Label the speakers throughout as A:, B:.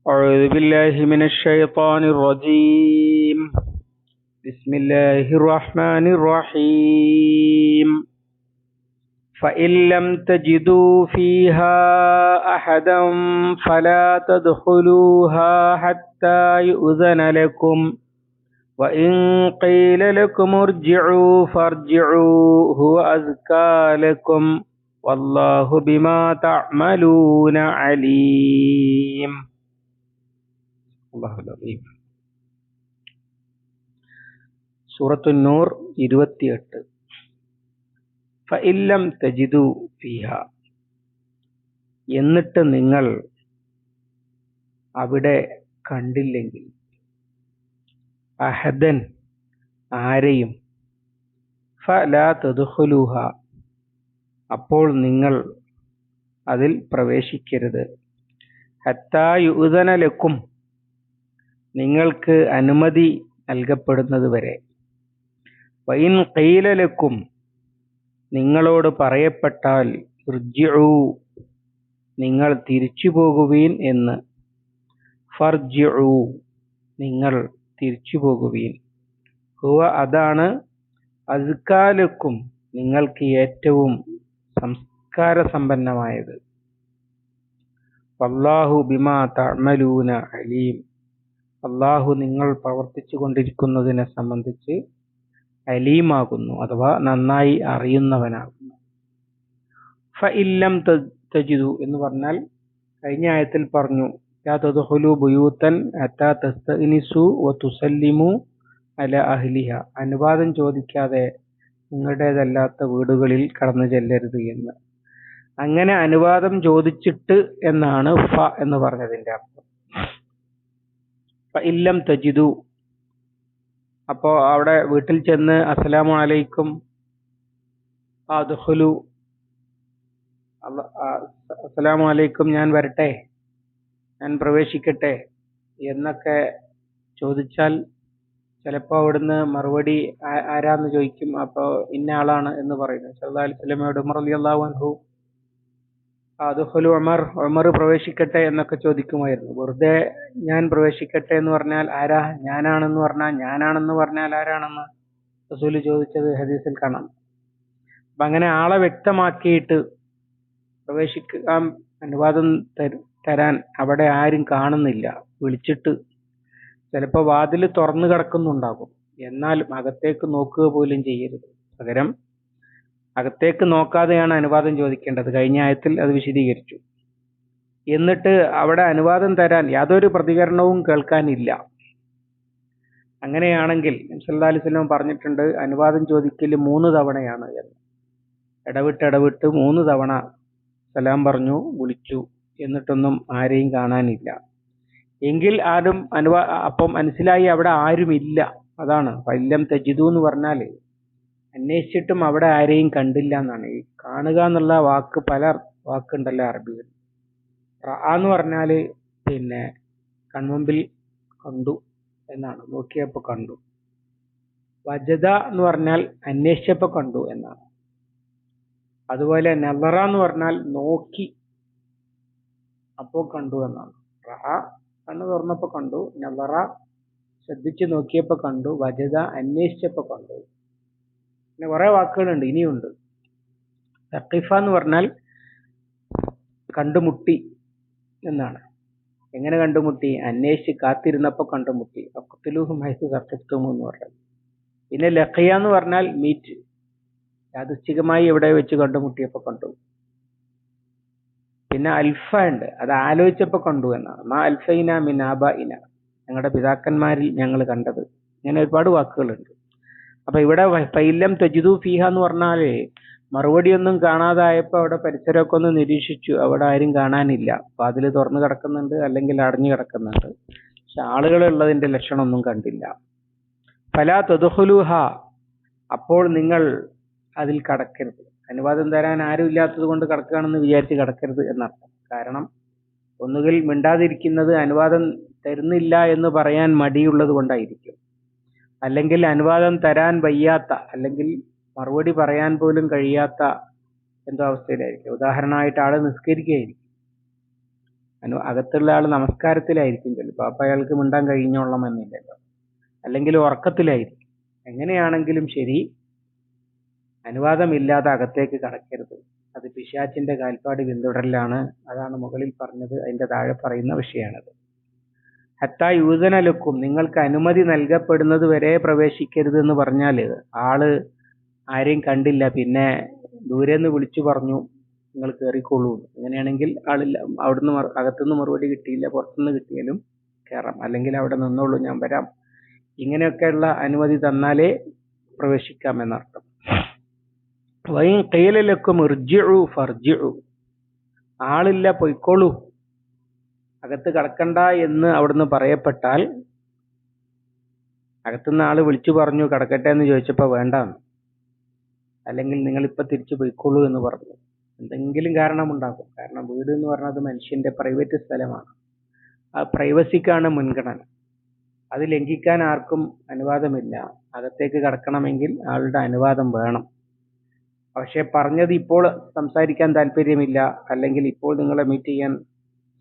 A: أعوذ بالله من الشيطان الرجيم. بسم الله الرحمن الرحيم. فإن لم تجدوا فيها أحدا فلا تدخلوها حتى يؤذن لكم وإن قيل لكم ارجعوا فارجعوا هو أزكى لكم والله بما تعملون عليم. അല്ലാഹു അലീം. സൂറത്തു നൂർ 28. ഫഇല്ലം തജിദു ഫീഹ, എന്നിട്ട് നിങ്ങൾ അവിടെ കണ്ടില്ലെങ്കിൽ, അഹദൻ, ആരെയും, ഫലാ തദ്ഖുലൂഹ, അപ്പോൾ നിങ്ങൾ അതിൽ പ്രവേശിക്കരുത്, ഹത്താ യുഅ്ദന ലക്കും, നിങ്ങൾക്ക് അനുമതി നൽകപ്പെടുന്നത് വരെ, വഇൻ ഖീല ലക്കും, നിങ്ങളോട് പറയപ്പെട്ടാൽ, ഇർജിഉ, നിങ്ങൾ തിരിച്ചു പോകുവീൻ എന്ന്, ഫർജിഉ, നിങ്ങൾ തിരിച്ചു പോകുവീൻ, ഹുവ, അതാണ്, അസ്കാ ലക്കും, നിങ്ങൾക്ക് ഏറ്റവും സംസ്കാര സമ്പന്നമായത്, വല്ലാഹു ബിമാ തഅമലൂന അലീം, അല്ലാഹു നിങ്ങൾ പ്രവർത്തിച്ചു കൊണ്ടിരിക്കുന്നതിനെ സംബന്ധിച്ച് അലീമാകുന്നു, അഥവാ നന്നായി അറിയുന്നവനാകുന്നു. ഫഇല്ലം തജിദു എന്ന് പറഞ്ഞാൽ കഴിഞ്ഞ ആയത്തിൽ പറഞ്ഞു, ലാ തദ്ഖുലു ബുയൂതൻ ഹത്താ തസ്തഅനിസു വതുസല്ലിമു അലാ അഹ്ലിഹ, അനുവാദം ചോദിക്കാതെ നിങ്ങളുടേതല്ലാത്ത വീടുകളിൽ കടന്നു ചെല്ലരുത് എന്ന്. അങ്ങനെ അനുവാദം ചോദിച്ചിട്ട് എന്നാണ് ഫ എന്ന് പറഞ്ഞതിന്റെ അർത്ഥം. ഫഇല്ലം തജിദു, അപ്പോ അവിടെ വീട്ടിൽ ചെന്ന് അസ്സലാമു അലൈക്കും, അദ്ഖുലു, അസ്സലാമു അലൈക്കും, ഞാൻ വരട്ടെ, ഞാൻ പ്രവേശിക്കട്ടെ എന്നൊക്കെ ചോദിച്ചാൽ ചിലപ്പോൾ അവിടുന്ന് മറുപടി ആരാന്ന് ചോദിക്കും. അപ്പോൾ ഇന്ന ആളാണ് എന്ന് പറയുന്നു. സല്ലല്ലാഹു അലൈഹി വസല്ലമയോട് ഉമർ റളിയല്ലാഹു അൻഹു അദ്ഖുലു ഉമർ, ഉമർ പ്രവേശിക്കട്ടെ എന്നൊക്കെ ചോദിക്കുമായിരുന്നു. വെറുതെ ഞാൻ പ്രവേശിക്കട്ടെ എന്ന് പറഞ്ഞാൽ ആരാ, ഞാനാണെന്ന് പറഞ്ഞാൽ ഞാനാണെന്ന് പറഞ്ഞാൽ ആരാണെന്ന് റസൂല് ചോദിച്ചത് ഹദീസിൽ കാണാം. അപ്പൊ അങ്ങനെ ആളെ വ്യക്തമാക്കിയിട്ട് പ്രവേശിക്കാൻ അനുവാദം തരാൻ അവിടെ ആരും കാണുന്നില്ല. വിളിച്ചിട്ട് ചിലപ്പോൾ വാതിൽ തുറന്നു കിടക്കുന്നുണ്ടാകും, എന്നാലും അകത്തേക്ക് നോക്കുക പോലും ചെയ്യരുത്. പകരം അകത്തേക്ക് നോക്കാതെയാണ് അനുവാദം ചോദിക്കേണ്ടത്. കഴിഞ്ഞ ആയത്തിൽ അത് വിശദീകരിച്ചു. എന്നിട്ട് അവിടെ അനുവാദം തരാൻ യാതൊരു പ്രതികരണവും കേൾക്കാനില്ല. അങ്ങനെയാണെങ്കിൽ നബി സല്ലല്ലാഹു അലൈഹി വസല്ലം പറഞ്ഞിട്ടുണ്ട്, അനുവാദം ചോദിക്കൽ 3 തവണയാണ് എന്ന്. ഇടവിട്ട് 3 തവണ സലാം പറഞ്ഞു, വിളിച്ചു, എന്നിട്ടൊന്നും ആരെയും കാണാനില്ല എങ്കിൽ ആരും അപ്പം മനസ്സിലായി അവിടെ ആരുമില്ല. അതാണ് ഫഇല്ലം തജിദു എന്ന് പറഞ്ഞാൽ അന്വേഷിച്ചിട്ടും അവിടെ ആരെയും കണ്ടില്ല എന്നാണ്. ഈ കാണുക എന്നുള്ള വാക്ക് പല വാക്കുണ്ടല്ലോ അറബിയിൽ. റഅ എന്ന് പറഞ്ഞാല് പിന്നെ കൺമുമ്പിൽ കണ്ടു എന്നാണ്, നോക്കിയപ്പോ കണ്ടു. വജദ എന്ന് പറഞ്ഞാൽ അന്വേഷിച്ചപ്പോ കണ്ടു എന്നാണ്. അതുപോലെ നളറ എന്ന് പറഞ്ഞാൽ നോക്കി അപ്പോ കണ്ടു എന്നാണ്. റഅ കണ്ണു തുറന്നപ്പോ കണ്ടു, നളറ ശ്രദ്ധിച്ചു നോക്കിയപ്പോ കണ്ടു, വജദ അന്വേഷിച്ചപ്പോ കണ്ടു. പിന്നെ കുറെ വാക്കുകളുണ്ട്, ഇനിയുണ്ട്. തഖിഫ എന്ന് പറഞ്ഞാൽ കണ്ടുമുട്ടി എന്നാണ്. എങ്ങനെ കണ്ടുമുട്ടി? അന്വേഷിച്ച് കാത്തിരുന്നപ്പോ കണ്ടുമുട്ടി. ഫഖ്തുലൂഹും ഹൈസു സഖിഫ്തും എന്ന് പറഞ്ഞത്. പിന്നെ ലഖിയ എന്ന് പറഞ്ഞാൽ മീറ്റ്, യാദൃച്ഛികമായി എവിടെ വെച്ച് കണ്ടുമുട്ടിയപ്പോ കണ്ടു. പിന്നെ അൽഫ ഉണ്ട്, അത് ആലോചിച്ചപ്പോ കണ്ടു എന്നാണ്. മാ അൽഫൈന മിൻ ആബാഇന, ഞങ്ങളുടെ പിതാക്കന്മാരിൽ ഞങ്ങൾ കണ്ടത്. ഇങ്ങനെ ഒരുപാട് വാക്കുകളുണ്ട്. അപ്പൊ ഇവിടെ ഫഇല്ലം തജിദു ഫീഹ എന്ന് പറഞ്ഞാല് മറുപടിയൊന്നും കാണാതായപ്പോ അവിടെ പരിസരമൊക്കെ ഒന്ന് നിരീക്ഷിച്ചു, അവിടെ ആരും കാണാനില്ല. വാതിൽ തുറന്നു കിടക്കുന്നുണ്ട്, അല്ലെങ്കിൽ അടഞ്ഞു കിടക്കുന്നുണ്ട്, പക്ഷെ ആളുകൾ ഉള്ളതിന്റെ ലക്ഷണമൊന്നും കണ്ടില്ല. ഫലാ തദ്ഖുലൂഹ, അപ്പോൾ നിങ്ങൾ അതിൽ കടക്കരുത്. അനുവാദം തരാൻ ആരും ഇല്ലാത്തത് കൊണ്ട് കടക്കുകയാണെന്ന് വിചാരിച്ച് കടക്കരുത് എന്നർത്ഥം. കാരണം ഒന്നുകിൽ മിണ്ടാതിരിക്കുന്നത് അനുവാദം തരുന്നില്ല എന്ന് പറയാൻ മടിയുള്ളത് കൊണ്ടായിരിക്കും, അല്ലെങ്കിൽ അനുവാദം തരാൻ വയ്യാത്ത, അല്ലെങ്കിൽ മറുപടി പറയാൻ പോലും കഴിയാത്ത എന്തോ അവസ്ഥയിലായിരിക്കും. ഉദാഹരണമായിട്ട് ആള് നിസ്കരിക്കുകയായിരിക്കും, അകത്തുള്ള ആൾ നമസ്കാരത്തിലായിരിക്കും ചിലപ്പോൾ, അപ്പൊ അയാൾക്ക് മിണ്ടാൻ കഴിഞ്ഞോളണമെന്നില്ലല്ലോ, അല്ലെങ്കിൽ ഉറക്കത്തിലായിരിക്കും. എങ്ങനെയാണെങ്കിലും ശരി, അനുവാദമില്ലാതെ അകത്തേക്ക് കടക്കരുത്. അത് പിശാചിന്റെ കാൽപ്പാട് പിന്തുടരലാണ്. അതാണ് മുകളിൽ പറഞ്ഞത്, അതിന്റെ താഴെ പറയുന്ന വിഷയമാണത്. ഹത്താ യൂസനലക്കും, നിങ്ങൾക്ക് അനുമതി നൽകപ്പെടുന്നത് വരെ പ്രവേശിക്കരുത് എന്ന് പറഞ്ഞാൽ, ആള് ആരെയും കണ്ടില്ല, പിന്നെ ദൂരെന്ന് വിളിച്ചു പറഞ്ഞു നിങ്ങൾ കയറിക്കൊള്ളൂ. അങ്ങനെയാണെങ്കിൽ ആളില്ല, അവിടുന്ന് അകത്തുനിന്ന് മറുപടി കിട്ടിയില്ല, പുറത്തുനിന്ന് കിട്ടിയാലും കയറാം, അല്ലെങ്കിൽ അവിടെ നിന്നോളൂ ഞാൻ വരാം, ഇങ്ങനെയൊക്കെയുള്ള അനുമതി തന്നാലേ പ്രവേശിക്കാം എന്നർത്ഥം. വൈൻ ഖീലലക്കും ഇർജിഉ ഫർജിഉ, ആളില്ല പൊയ്ക്കോളൂ, അകത്ത് കടക്കണ്ട എന്ന് അവിടുന്ന് പറയപ്പെട്ടാൽ, അകത്തുനിന്ന് ആള് വിളിച്ചു പറഞ്ഞു കടക്കട്ടെ എന്ന് ചോദിച്ചപ്പോൾ വേണ്ടാന്ന്, അല്ലെങ്കിൽ നിങ്ങൾ ഇപ്പൊ തിരിച്ചു പോയിക്കോളൂ എന്ന് പറഞ്ഞു, എന്തെങ്കിലും കാരണമുണ്ടാകും. കാരണം വീട് എന്ന് പറഞ്ഞത് മനുഷ്യന്റെ പ്രൈവറ്റ് സ്ഥലമാണ്. ആ പ്രൈവസിക്കാണ് മുൻഗണന. അത് ലംഘിക്കാൻ ആർക്കും അനുവാദമില്ല. അകത്തേക്ക് കടക്കണമെങ്കിൽ ആളുടെ അനുവാദം വേണം. പക്ഷെ പറഞ്ഞത് ഇപ്പോൾ സംസാരിക്കാൻ താല്പര്യമില്ല, അല്ലെങ്കിൽ ഇപ്പോൾ നിങ്ങളെ മീറ്റ് ചെയ്യാൻ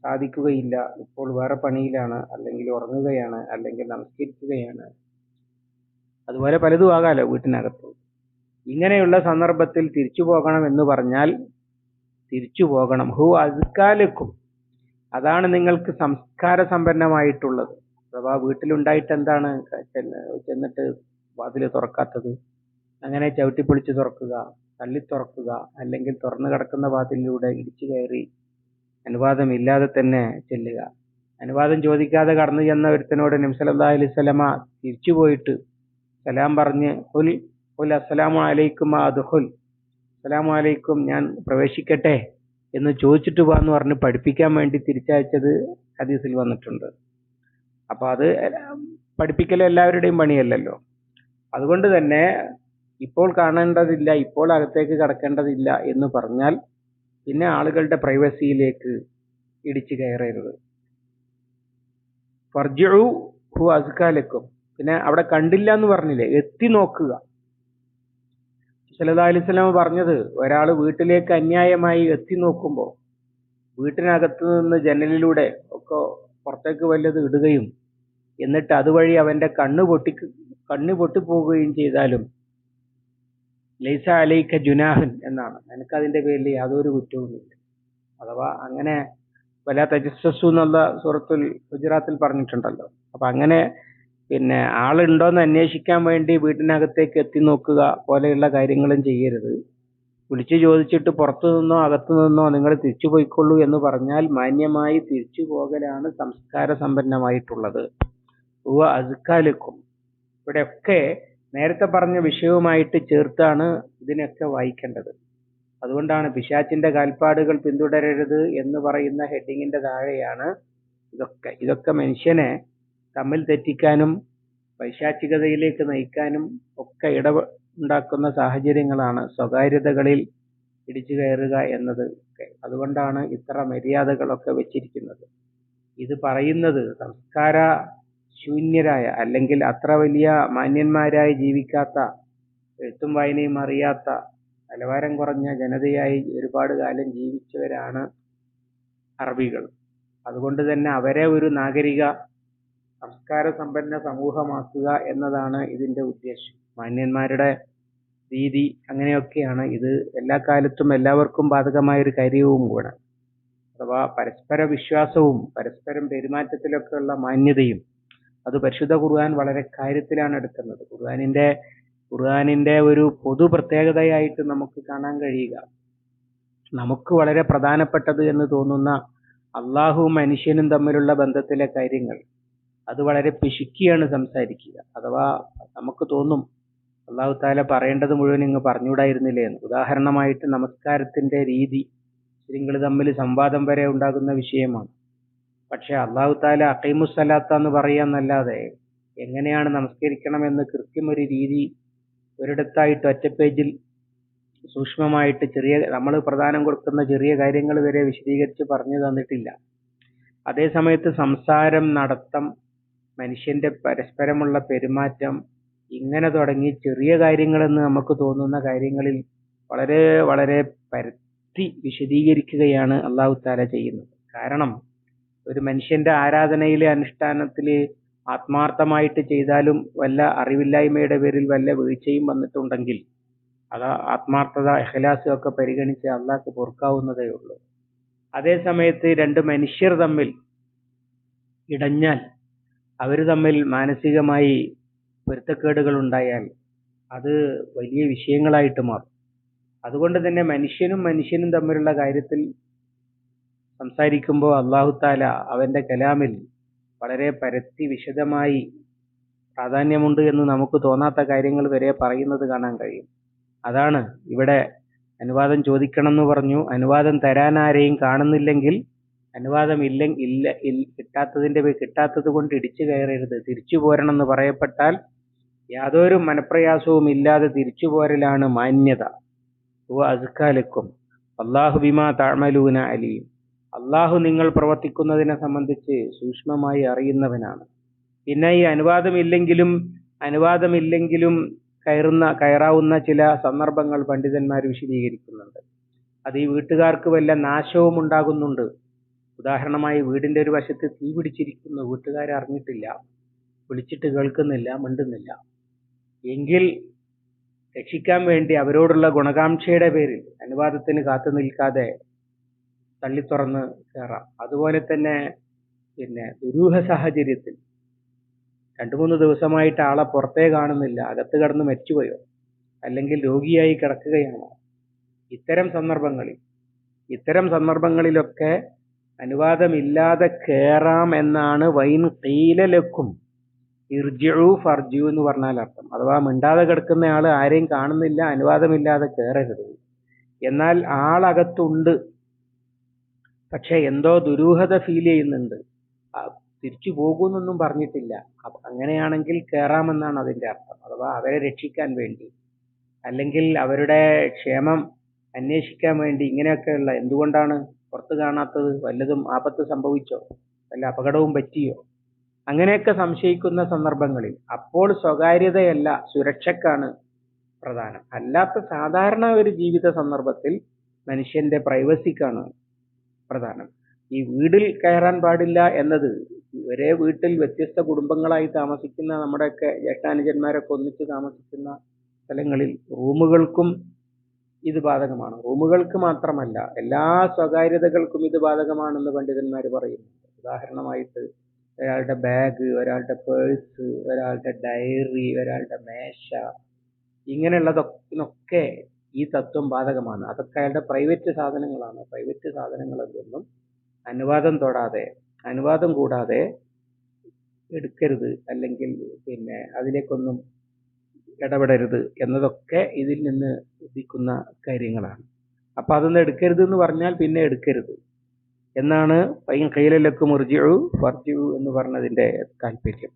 A: സാധിക്കുകയില്ല, ഇപ്പോൾ വേറെ പണിയിലാണ്, അല്ലെങ്കിൽ ഉറങ്ങുകയാണ്, അല്ലെങ്കിൽ നമസ്കരിക്കുകയാണ്, അതുപോലെ പലതും ആകാലോ വീട്ടിനകത്ത്. ഇങ്ങനെയുള്ള സന്ദർഭത്തിൽ തിരിച്ചു പോകണം എന്ന് പറഞ്ഞാൽ തിരിച്ചു പോകണം. ഹു അസ്കാലക്കും, അതാണ് നിങ്ങൾക്ക് സംസ്കാര സമ്പന്നമായിട്ടുള്ളത്. അഥവാ വീട്ടിലുണ്ടായിട്ട് എന്താണ് ചെന്നിട്ട് വാതില് തുറക്കാത്തത്? അങ്ങനെ ചവിട്ടിപ്പൊളിച്ച് തുറക്കുക, തള്ളി തുറക്കുക, അല്ലെങ്കിൽ തുറന്നു കിടക്കുന്ന വാതിലിലൂടെ ഇടിച്ചു കയറി അനുവാദമില്ലാതെ തന്നെ ചെല്ലുക. അനുവാദം ചോദിക്കാതെ കടന്നു ചെന്ന ഒരുത്തനോട് നബി സല്ലല്ലാഹു അലൈഹി വസല്ലമ തിരിച്ചു പോയിട്ട് സലാം പറഞ്ഞ് ഖുൽ അസ്സലാമു അലൈക്കും അദ്ഖുൽ, അസ്സലാമു അലൈക്കും, ഞാൻ പ്രവേശിക്കട്ടെ എന്ന് ചോദിച്ചിട്ട് പോകാന്ന് പറഞ്ഞ് പഠിപ്പിക്കാൻ വേണ്ടി തിരിച്ചയച്ചത് ഹദീസിൽ വന്നിട്ടുണ്ട്. അപ്പൊ അത് പഠിപ്പിക്കൽ എല്ലാവരുടെയും പണിയല്ലല്ലോ. അതുകൊണ്ട് തന്നെ ഇപ്പോൾ കാണേണ്ടതില്ല, ഇപ്പോൾ അകത്തേക്ക് കടക്കേണ്ടതില്ല എന്ന് പറഞ്ഞാൽ പിന്നെ ആളുകളുടെ പ്രൈവസിയിലേക്ക് ഇടിച്ചു കയറരുത്. ഫർജിഉ ഹു അസ്കാലക്കും, പിന്നെ അവിടെ കണ്ടില്ല എന്ന് പറഞ്ഞില്ലേ, എത്തി നോക്കുക. സല്ലല്ലാഹു അലൈഹി വസല്ലം പറഞ്ഞത്, ഒരാൾ വീട്ടിലേക്ക് അന്യായമായി എത്തി നോക്കുമ്പോൾ വീട്ടിനകത്ത് നിന്ന് ജനലിലൂടെ ഒക്കെ പുറത്തേക്ക് വല്ലത് ഇടുകയും എന്നിട്ട് അതുവഴി അവന്റെ കണ്ണ് പൊട്ടിപ്പോവുകയും ചെയ്താലും ലൈസ അലൈക ജുനാഹൻ എന്നാണ്, എനിക്കതിന്റെ പേരിൽ യാതൊരു കുറ്റവുമില്ല. അഥവാ അങ്ങനെ വലാ തജസ്സസു എന്നുള്ള സൂറത്തുൽ ഹുജറാത്തിൽ പറഞ്ഞിട്ടുണ്ടല്ലോ. അപ്പൊ അങ്ങനെ പിന്നെ ആളുണ്ടോന്ന് അന്വേഷിക്കാൻ വേണ്ടി വീട്ടിനകത്തേക്ക് എത്തി നോക്കുക പോലെയുള്ള കാര്യങ്ങളും ചെയ്യരുത്. വിളിച്ചു ചോദിച്ചിട്ട് പുറത്തു നിന്നോ അകത്തു നിന്നോ നിങ്ങൾ തിരിച്ചു പോയിക്കൊള്ളൂ എന്ന് പറഞ്ഞാൽ മാന്യമായി തിരിച്ചു പോകലാണ് സംസ്കാര സമ്പന്നമായിട്ടുള്ളത്. അസ്കാലക്കും, ഇവിടെയൊക്കെ നേരത്തെ പറഞ്ഞ വിഷയവുമായിട്ട് ചേർത്താണ് ഇതിനൊക്കെ വായിക്കേണ്ടത്. അതുകൊണ്ടാണ് പിശാചിന്റെ കാൽപ്പാടുകൾ പിന്തുടരരുത് എന്ന് പറയുന്ന ഹെഡിങ്ങിന്റെ താഴെയാണ് ഇതൊക്കെ മനുഷ്യനെ തമ്മിൽ തെറ്റിക്കാനും പൈശാചികതയിലേക്ക് നയിക്കാനും ഒക്കെ ഉണ്ടാക്കുന്ന സാഹചര്യങ്ങളാണ് സ്വകാര്യതകളിൽ ഇടിച്ചു കയറുക എന്നത് ഒക്കെ. അതുകൊണ്ടാണ് ഇത്ര മര്യാദകളൊക്കെ വെച്ചിരിക്കുന്നത്. ഇത് പറയുന്നത് സംസ്കാര ശൂന്യരായ, അല്ലെങ്കിൽ അത്ര വലിയ മാന്യന്മാരായി ജീവിക്കാത്ത, എഴുത്തും വായനയും അറിയാത്ത നിലവാരം കുറഞ്ഞ ജനതയായി ഒരുപാട് കാലം ജീവിച്ചവരാണ് അറബികൾ. അതുകൊണ്ട് തന്നെ അവരെ ഒരു നാഗരിക സംസ്കാര സമ്പന്ന സമൂഹമാക്കുക എന്നതാണ് ഇതിന്റെ ഉദ്ദേശം. മാന്യന്മാരുടെ രീതി അങ്ങനെയൊക്കെയാണ്. ഇത് എല്ലാ കാലത്തും എല്ലാവർക്കും ബാധകമായ ഒരു കാര്യവും കൂടെ. അഥവാ പരസ്പര വിശ്വാസവും പരസ്പരം പെരുമാറ്റത്തിലൊക്കെയുള്ള മാന്യതയും അത് പരിശുദ്ധ ഖുർആൻ വളരെ കാര്യത്തിലാണ് എടുക്കുന്നത്. ഖുർആനിന്റെ ഒരു പൊതു പ്രത്യേകതയായിട്ട് നമുക്ക് കാണാൻ കഴിയുക, നമുക്ക് വളരെ പ്രധാനപ്പെട്ടത് എന്ന് തോന്നുന്ന അള്ളാഹുവും മനുഷ്യനും തമ്മിലുള്ള ബന്ധത്തിലെ കാര്യങ്ങൾ അത് വളരെ പിശുക്കിയാണ് സംസാരിക്കുക. അഥവാ നമുക്ക് തോന്നും അള്ളാഹു താല പറയേണ്ടത് മുഴുവൻ ഇങ്ങ് പറഞ്ഞുകൂടായിരുന്നില്ലേ എന്ന്. ഉദാഹരണമായിട്ട് നമസ്കാരത്തിന്റെ രീതി, മുസ്ലിങ്ങൾ തമ്മിൽ സംവാദം വരെ ഉണ്ടാകുന്ന വിഷയമാണ്. പക്ഷെ അള്ളാഹു താല അഖീമുസ്സലാത്ത എന്ന് പറയാന്നല്ലാതെ എങ്ങനെയാണ് നമസ്കരിക്കണമെന്ന് കൃത്യമൊരു രീതി ഒരിടത്തായിട്ട് ഒറ്റ പേജിൽ സൂക്ഷ്മമായിട്ട് നമ്മൾ പ്രധാനം കൊടുക്കുന്ന ചെറിയ കാര്യങ്ങൾ വരെ വിശദീകരിച്ച് പറഞ്ഞു തന്നിട്ടില്ല. അതേ സമയത്ത് സംസാരം, നടത്തം, മനുഷ്യന്റെ പരസ്പരമുള്ള പെരുമാറ്റം, ഇങ്ങനെ തുടങ്ങി ചെറിയ കാര്യങ്ങളെന്ന് നമുക്ക് തോന്നുന്ന കാര്യങ്ങളിൽ വളരെ വളരെ പരത്തി വിശദീകരിക്കുകയാണ് അള്ളാഹു താല ചെയ്യുന്നത്. കാരണം ഒരു മനുഷ്യന്റെ ആരാധനയിലെ അനുഷ്ഠാനത്തില് ആത്മാർത്ഥമായിട്ട് ചെയ്താലും വല്ല അറിവില്ലായ്മയുടെ പേരിൽ വല്ല വീഴ്ചയും വന്നിട്ടുണ്ടെങ്കിൽ അത് ആത്മാർത്ഥത ഇഖ്ലാസ് ഒക്കെ പരിഗണിച്ച് അള്ളാഹ്ക്ക് പൊറുക്കാവുന്നതേ ഉള്ളൂ. അതേ സമയത്ത് രണ്ട് മനുഷ്യർ തമ്മിൽ ഇടഞ്ഞാൽ, അവർ തമ്മിൽ മാനസികമായി പൊരുത്തക്കേടുകൾ ഉണ്ടായാൽ അത് വലിയ വിഷയങ്ങളായിട്ട് മാറും. അതുകൊണ്ട് തന്നെ മനുഷ്യനും മനുഷ്യനും തമ്മിലുള്ള കാര്യത്തിൽ സംസാരിക്കുമ്പോൾ അല്ലാഹു തആല അവന്റെ കലാമിൽ വളരെ പരത്തി വിശദമായി പ്രാധാന്യമുണ്ട് എന്ന് നമുക്ക് തോന്നാത്ത കാര്യങ്ങൾ വരെ പറയുന്നത് കാണാൻ കഴിയും. അതാണ് ഇവിടെ അനുവാദം ചോദിക്കണം എന്ന് പറഞ്ഞു. അനുവാദം തരാൻ ആരെയും കാണുന്നില്ലെങ്കിൽ, അനുവാദം കിട്ടാത്തത് കൊണ്ട് ഇടിച്ചു കയറരുത്, തിരിച്ചു പോരണം എന്ന് പറയപ്പെട്ടാൽ യാതൊരു മനപ്രയാസവും ഇല്ലാതെ തിരിച്ചു പോരലാണ് മാന്യത. അസ്കാലക്കും അല്ലാഹു ബിമാ തഅമലൂന അലീം. അള്ളാഹു നിങ്ങൾ പ്രവർത്തിക്കുന്നതിനെ സംബന്ധിച്ച് സൂക്ഷ്മമായി അറിയുന്നവനാണ്. പിന്നെ ഈ അനുവാദമില്ലെങ്കിലും കയറാവുന്ന ചില സന്ദർഭങ്ങൾ പണ്ഡിതന്മാർ വിശദീകരിക്കുന്നുണ്ട്. അത് ഈ വീട്ടുകാർക്ക് വല്ല നാശവും ഉണ്ടാകുന്നുണ്ട്. ഉദാഹരണമായി വീടിന്റെ ഒരു വശത്ത് തീ പിടിച്ചിരിക്കുന്നു, വീട്ടുകാർ അറിഞ്ഞിട്ടില്ല, വിളിച്ചിട്ട് കേൾക്കുന്നില്ല, മിണ്ടുന്നില്ല എങ്കിൽ രക്ഷിക്കാൻ വേണ്ടി അവരോടുള്ള ഗുണകാംക്ഷയുടെ പേരിൽ അനുവാദത്തിന് കാത്തു നിൽക്കാതെ തള്ളിത്തുറന്ന് കയറാം. അതുപോലെ തന്നെ ദുരൂഹ സാഹചര്യത്തിൽ 2-3 ദിവസമായിട്ട് ആളെ പുറത്തേ കാണുന്നില്ല, അകത്ത് കിടന്ന് മരിച്ചുപോയോ, അല്ലെങ്കിൽ രോഗിയായി കിടക്കുകയാണോ, ഇത്തരം സന്ദർഭങ്ങളിലൊക്കെ അനുവാദമില്ലാതെ കയറാം എന്നാണ് വൈൻ ഖീലലക്കും ഇർജിഉ ഫർജിഉ എന്ന് പറഞ്ഞാൽ അർത്ഥം. അഥവാ മിണ്ടാതെ കിടക്കുന്ന ആള് ആരെയും കാണുന്നില്ല, അനുവാദമില്ലാതെ കയറരുത്. എന്നാൽ ആളകത്തുണ്ട്, പക്ഷെ എന്തോ ദുരൂഹത ഫീൽ ചെയ്യുന്നുണ്ട്, തിരിച്ചു പോകുന്നൊന്നും പറഞ്ഞിട്ടില്ല. അങ്ങനെയാണെങ്കിൽ കയറാമെന്നാണ് അതിന്റെ അർത്ഥം. അഥവാ അവരെ രക്ഷിക്കാൻ വേണ്ടി, അല്ലെങ്കിൽ അവരുടെ ക്ഷേമം അന്വേഷിക്കാൻ വേണ്ടി, ഇങ്ങനെയൊക്കെയുള്ള എന്തുകൊണ്ടാണ് പുറത്ത് കാണാത്തത്, വല്ലതും ആപത്ത് സംഭവിച്ചോ, വല്ല അപകടവും പറ്റിയോ, അങ്ങനെയൊക്കെ സംശയിക്കുന്ന സന്ദർഭങ്ങളിൽ അപ്പോൾ സ്വകാര്യതയല്ല, സുരക്ഷക്കാണ് പ്രധാനം. അല്ലാത്ത സാധാരണ ഒരു ജീവിത സന്ദർഭത്തിൽ മനുഷ്യന്റെ പ്രൈവസിക്കാണ് പ്രധാനം. ഈ വീടിൽ കയറാൻ പാടില്ല എന്നത് ഒരേ വീട്ടിൽ വ്യത്യസ്ത കുടുംബങ്ങളായി താമസിക്കുന്ന നമ്മുടെയൊക്കെ ജ്യേഷ്ഠാനുജന്മാരൊക്കെ ഒന്നിച്ച് താമസിക്കുന്ന സ്ഥലങ്ങളിൽ റൂമുകൾക്കും ഇത് ബാധകമാണ്. റൂമുകൾക്ക് മാത്രമല്ല, എല്ലാ സ്വകാര്യതകൾക്കും ഇത് ബാധകമാണെന്ന് പണ്ഡിതന്മാർ പറയുന്നു. ഉദാഹരണമായിട്ട് ഒരാളുടെ ബാഗ്, ഒരാളുടെ പേഴ്സ്, ഒരാളുടെ ഡയറി, ഒരാളുടെ മേശ, ഇങ്ങനെയുള്ളതൊക്കെ ഈ തത്വം ബാധകമാണ്. അതൊക്കെ അയാളുടെ പ്രൈവറ്റ് സാധനങ്ങളാണ്. പ്രൈവറ്റ് സാധനങ്ങളൊന്നും അനുവാദം കൂടാതെ എടുക്കരുത്, അല്ലെങ്കിൽ അതിലേക്കൊന്നും ഇടപെടരുത് എന്നതൊക്കെ ഇതിൽ നിന്ന് ഉദിക്കുന്ന കാര്യങ്ങളാണ്. അപ്പൊ അതൊന്നും എടുക്കരുത് എന്ന് പറഞ്ഞാൽ പിന്നെ എടുക്കരുത് എന്നാണ് ഫൈൻ ഖീല ലക്കും ഇർജിഉ ഫർജിഉ എന്ന് പറഞ്ഞതിന്റെ താല്പര്യം.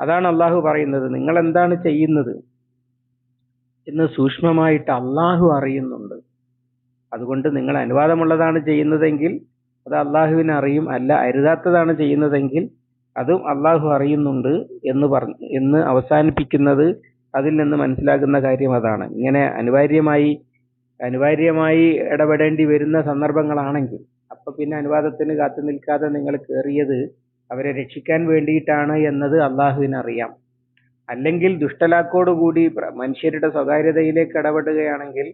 A: അതാണ് അള്ളാഹു പറയുന്നത്, നിങ്ങൾ എന്താണ് ചെയ്യുന്നത് എന്ന് സൂക്ഷ്മമായിട്ട് അള്ളാഹു അറിയുന്നുണ്ട്. അതുകൊണ്ട് നിങ്ങൾ അനുവാദമുള്ളതാണ് ചെയ്യുന്നതെങ്കിൽ അത് അള്ളാഹുവിനെ അറിയും, അല്ല അരുതാത്തതാണ് ചെയ്യുന്നതെങ്കിൽ അതും അള്ളാഹു അറിയുന്നുണ്ട് എന്ന് അവസാനിപ്പിക്കുന്നത് അതിൽ നിന്ന് മനസ്സിലാകുന്ന കാര്യം അതാണ്. ഇങ്ങനെ അനിവാര്യമായി ഇടപെടേണ്ടി വരുന്ന സന്ദർഭങ്ങളാണെങ്കിൽ അപ്പൊ പിന്നെ അനുവാദത്തിന് കാത്തു നിൽക്കാതെ നിങ്ങൾ കയറിയത് അവരെ രക്ഷിക്കാൻ വേണ്ടിയിട്ടാണ് എന്നത് അള്ളാഹുവിന് അറിയാം. അല്ലെങ്കിൽ ദുഷ്ടലാക്കോടുകൂടി മനുഷ്യരുടെ സ്വകാര്യതയിലേക്ക് ഇടപെടുകയാണെങ്കിൽ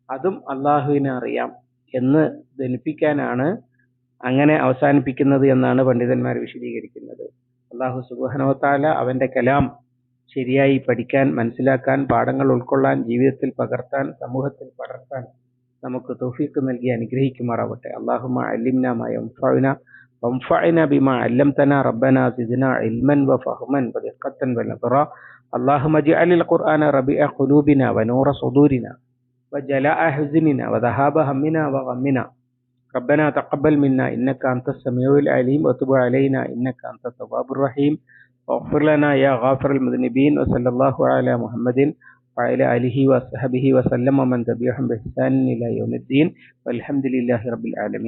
A: അതും അള്ളാഹുവിന് അറിയാം എന്ന് ധരിപ്പിക്കാനാണ് അങ്ങനെ അവസാനിപ്പിക്കുന്നത് എന്നാണ് പണ്ഡിതന്മാർ വിശദീകരിക്കുന്നത്. അള്ളാഹു സുബ്ഹാനഹു വ തആല അവന്റെ കലാം ശരിയായി പഠിക്കാൻ, മനസ്സിലാക്കാൻ, പാഠങ്ങൾ ഉൾക്കൊള്ളാൻ, ജീവിതത്തിൽ പകർത്താൻ, സമൂഹത്തിൽ പടർത്താൻ നമുക്ക് തൗഫീഖ് നൽകി അനുഗ്രഹിക്കുമാറാവട്ടെ. അല്ലാഹുമ്മ അല്ലിംനാ മാ യൻഫഉനാ വൻഫഅനാ ബിമാ അല്ലംതനാ റബ്ബനാ സിദ്നാ ഇൽമൻ വഫഹ്മൻ വദിഖ്ഖത്തൻ വനദറാ. അല്ലാഹുമ്മ ഇജ്അലിൽ ഖുർആന റബീഅ ഖുലൂബിനാ വനൂറ സുദൂരിനാ വജലാഅ ഹുസ്നിനാ വദഹാബ ഹമ്മിനാ വഗമ്മിനാ. ربنا تقبل منا إنك أنت السميع العليم وتب علينا إنك أنت التواب الرحيم واغفر لنا يا غافر المذنبين. وصلى الله على محمد وعلى آله وصحبه وسلم ومن تبعهم بإحسان إلى يوم الدين والحمد لله رب العالمين.